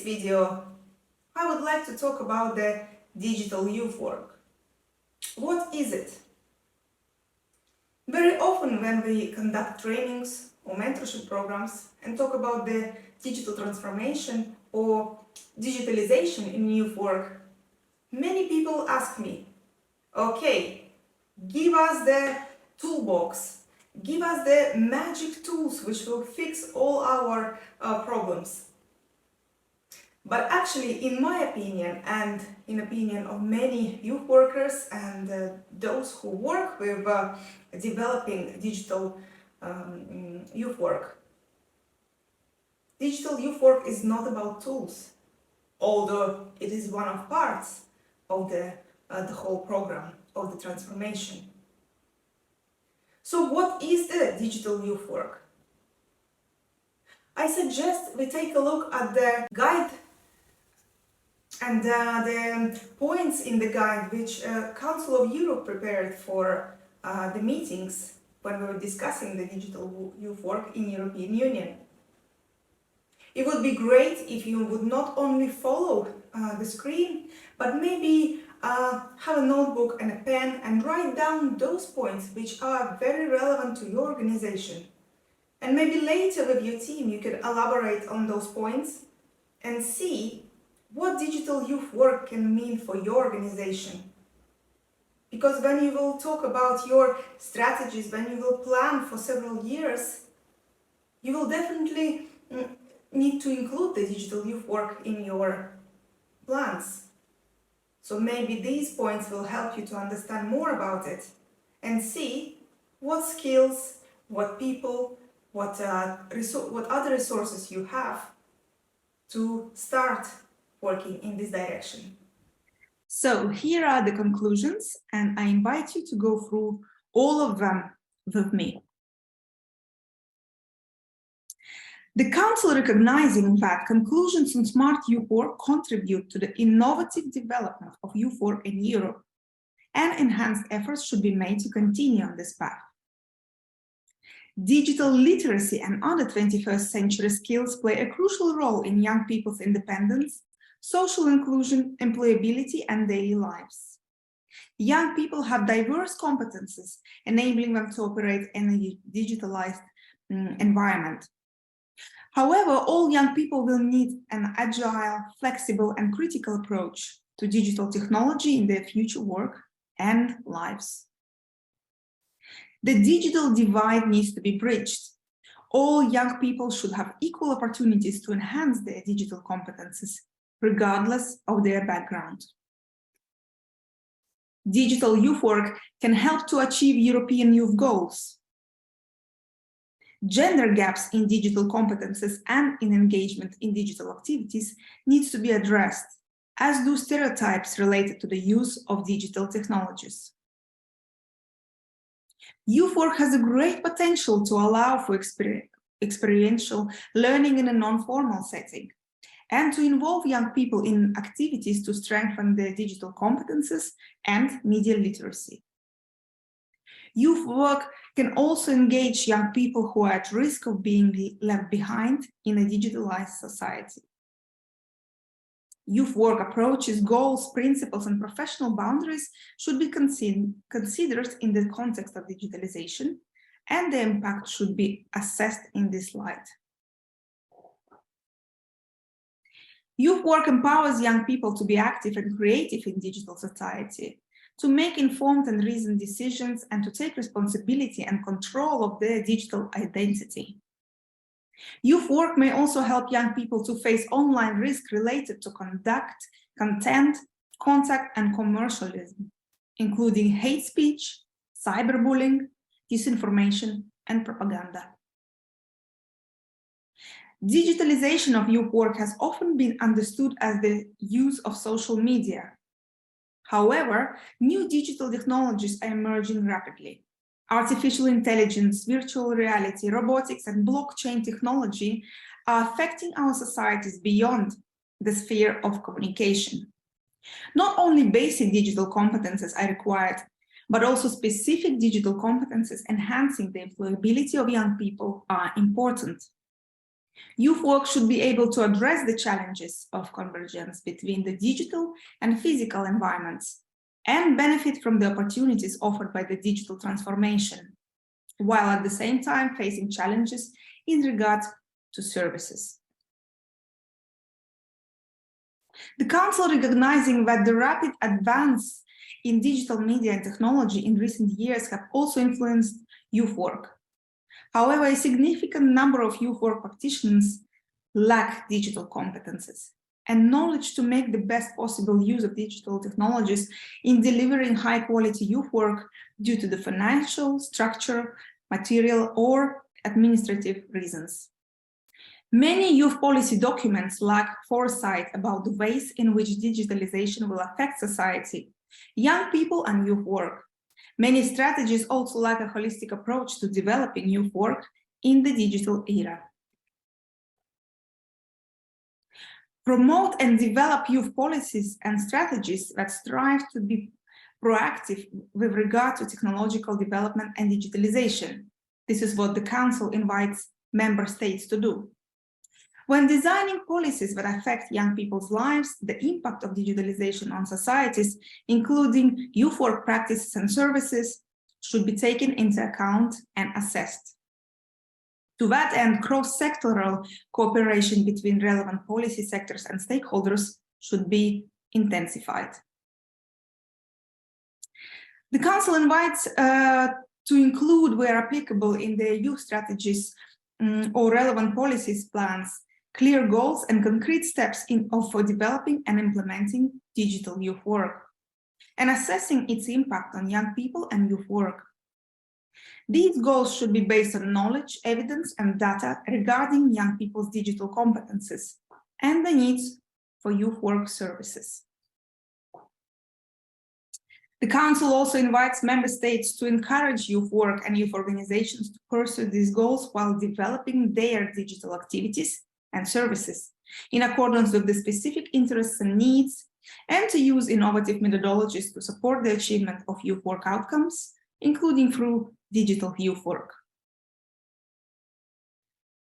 this video, I would like to talk about the digital youth work. What is it? Very often when we conduct trainings or mentorship programs and talk about the digital transformation or digitalization in youth work, many people ask me, okay, give us the toolbox, give us the magic tools which will fix all our problems. But actually, in my opinion, and in opinion of many youth workers and those who work with developing digital youth work, digital youth work is not about tools, although it is one of parts of the whole program of the transformation. So what is the digital youth work? I suggest we take a look at the guide and the points in the guide which Council of Europe prepared for the meetings when we were discussing the digital youth work in European Union. It would be great if you would not only follow the screen, but maybe have a notebook and a pen and write down those points which are very relevant to your organization. And maybe later with your team you can elaborate on those points and see what digital youth work can mean for your organization. Because when you will talk about your strategies, when you will plan for several years, you will definitely need to include the digital youth work in your plans. So maybe these points will help you to understand more about it and see what skills, what people, what other resources you have to start working in this direction. So here are the conclusions, and I invite you to go through all of them with me. The Council recognizing that conclusions on smart youth work contribute to the innovative development of youth work in Europe, and enhanced efforts should be made to continue on this path. Digital literacy and other 21st century skills play a crucial role in young people's independence, social inclusion, employability, and daily lives. Young people have diverse competences, enabling them to operate in a digitalized environment. However, all young people will need an agile, flexible, and critical approach to digital technology in their future work and lives. The digital divide needs to be bridged. All young people should have equal opportunities to enhance their digital competences, regardless of their background. Digital youth work can help to achieve European youth goals. Gender gaps in digital competences and in engagement in digital activities needs to be addressed, as do stereotypes related to the use of digital technologies. Youth work has a great potential to allow for experiential learning in a non-formal setting, and to involve young people in activities to strengthen their digital competences and media literacy. Youth work can also engage young people who are at risk of being left behind in a digitalized society. Youth work approaches, goals, principles, and professional boundaries should be considered in the context of digitalization, and the impact should be assessed in this light. Youth work empowers young people to be active and creative in digital society, to make informed and reasoned decisions, and to take responsibility and control of their digital identity. Youth work may also help young people to face online risk related to content, contact, and commercialism, including hate speech, cyberbullying, disinformation, and propaganda. Digitalization of youth work has often been understood as the use of social media. However, new digital technologies are emerging rapidly. Artificial intelligence, virtual reality, robotics, and blockchain technology are affecting our societies beyond the sphere of communication. Not only basic digital competences are required, but also specific digital competences enhancing the employability of young people are important. Youth work should be able to address the challenges of convergence between the digital and physical environments and benefit from the opportunities offered by the digital transformation, while at the same time facing challenges in regard to services. The Council, recognizing that the rapid advance in digital media and technology in recent years have also influenced youth work. However, a significant number of youth work practitioners lack digital competences and knowledge to make the best possible use of digital technologies in delivering high-quality youth work due to the financial, structural, material, or administrative reasons. Many youth policy documents lack foresight about the ways in which digitalization will affect society, young people, and youth work. Many strategies also lack a holistic approach to developing youth work in the digital era. Promote and develop youth policies and strategies that strive to be proactive with regard to technological development and digitalization. This is what the Council invites member states to do. When designing policies that affect young people's lives, the impact of digitalization on societies, including youth work practices and services, should be taken into account and assessed. To that end, cross-sectoral cooperation between relevant policy sectors and stakeholders should be intensified. The Council invites to include, where applicable, in the youth strategies or relevant policies plans, clear goals and concrete steps for developing and implementing digital youth work, and assessing its impact on young people and youth work. These goals should be based on knowledge, evidence, and data regarding young people's digital competences and the needs for youth work services. The Council also invites member states to encourage youth work and youth organizations to pursue these goals while developing their digital activities and services in accordance with the specific interests and needs, and to use innovative methodologies to support the achievement of youth work outcomes, including through digital youth work.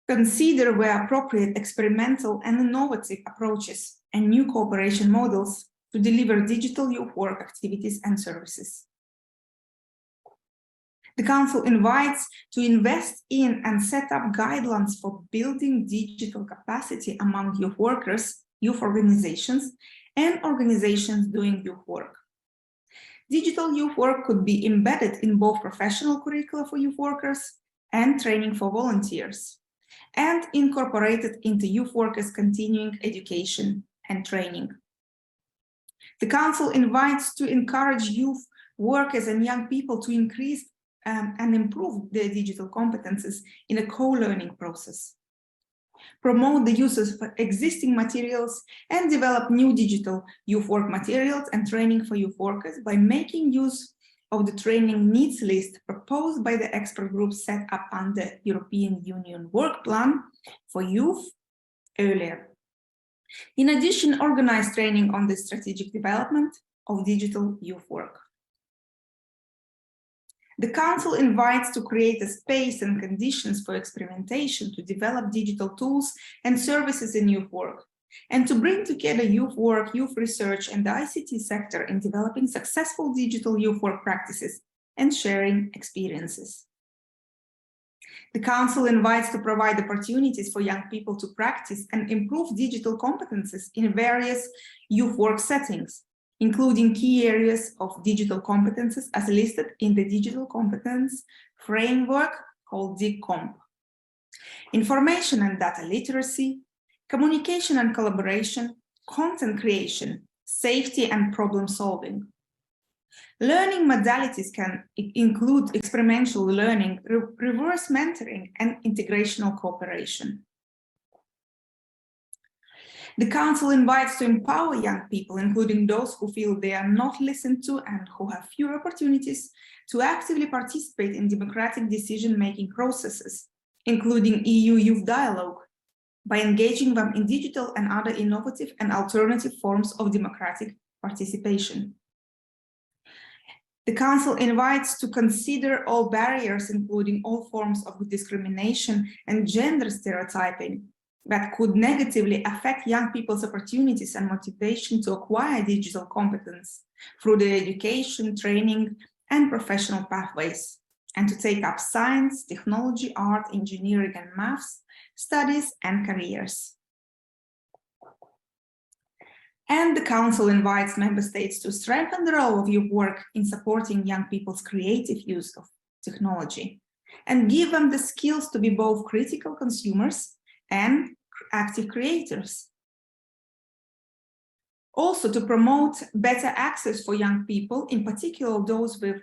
Consider, where appropriate, experimental and innovative approaches and new cooperation models to deliver digital youth work activities and services. The Council invites to invest in and set up guidelines for building digital capacity among youth workers, youth organizations, and organizations doing youth work. Digital youth work could be embedded in both professional curricula for youth workers and training for volunteers, and incorporated into youth workers' continuing education and training. The Council invites to encourage youth workers and young people to increase and improve their digital competences in a co-learning process. Promote the use of existing materials and develop new digital youth work materials and training for youth workers by making use of the training needs list proposed by the expert group set up under European Union Work Plan for Youth earlier. In addition, organize training on the strategic development of digital youth work. The Council invites to create a space and conditions for experimentation to develop digital tools and services in youth work, and to bring together youth work, youth research, and the ICT sector in developing successful digital youth work practices and sharing experiences. The Council invites to provide opportunities for young people to practice and improve digital competences in various youth work settings, including key areas of digital competences as listed in the Digital Competence Framework called DIGCOMP. Information and data literacy, communication and collaboration, content creation, safety and problem solving. Learning modalities can include experiential learning, reverse mentoring, and integrational cooperation. The Council invites to empower young people, including those who feel they are not listened to and who have fewer opportunities, to actively participate in democratic decision-making processes, including EU Youth Dialogue, by engaging them in digital and other innovative and alternative forms of democratic participation. The Council invites to consider all barriers, including all forms of discrimination and gender stereotyping, that could negatively affect young people's opportunities and motivation to acquire digital competence through the education, training, and professional pathways, and to take up science, technology, art, engineering, and maths studies and careers. And the Council invites member states to strengthen the role of youth work in supporting young people's creative use of technology and give them the skills to be both critical consumers and active creators. Also to promote better access for young people, in particular those with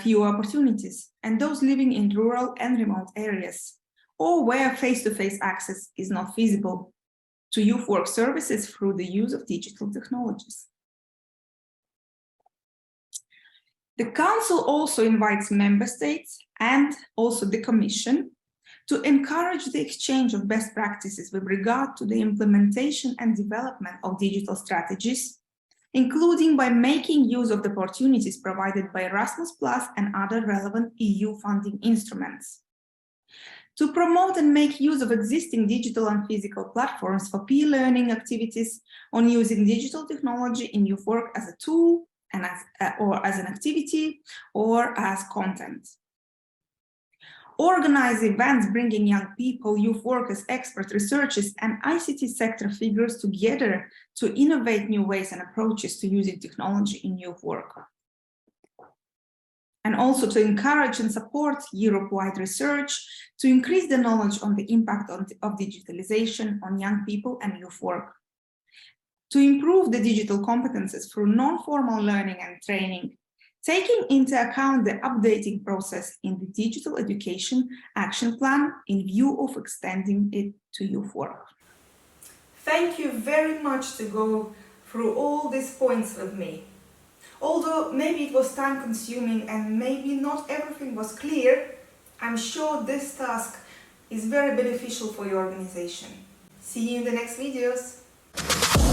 fewer opportunities and those living in rural and remote areas, or where face-to-face access is not feasible, to youth work services through the use of digital technologies. The Council also invites member states and also the Commission to encourage the exchange of best practices with regard to the implementation and development of digital strategies, including by making use of the opportunities provided by Erasmus+ and other relevant EU funding instruments. To promote and make use of existing digital and physical platforms for peer learning activities on using digital technology in youth work as a tool and or as an activity or as content. Organize events bringing young people, youth workers, experts, researchers, and ICT sector figures together to innovate new ways and approaches to using technology in youth work. And also to encourage and support Europe-wide research to increase the knowledge on the impact of digitalization on young people and youth work. To improve the digital competences through non-formal learning and training, taking into account the updating process in the Digital Education Action Plan in view of extending it to youth work. Thank you very much to go through all these points with me. Although maybe it was time-consuming and maybe not everything was clear, I'm sure this task is very beneficial for your organization. See you in the next videos.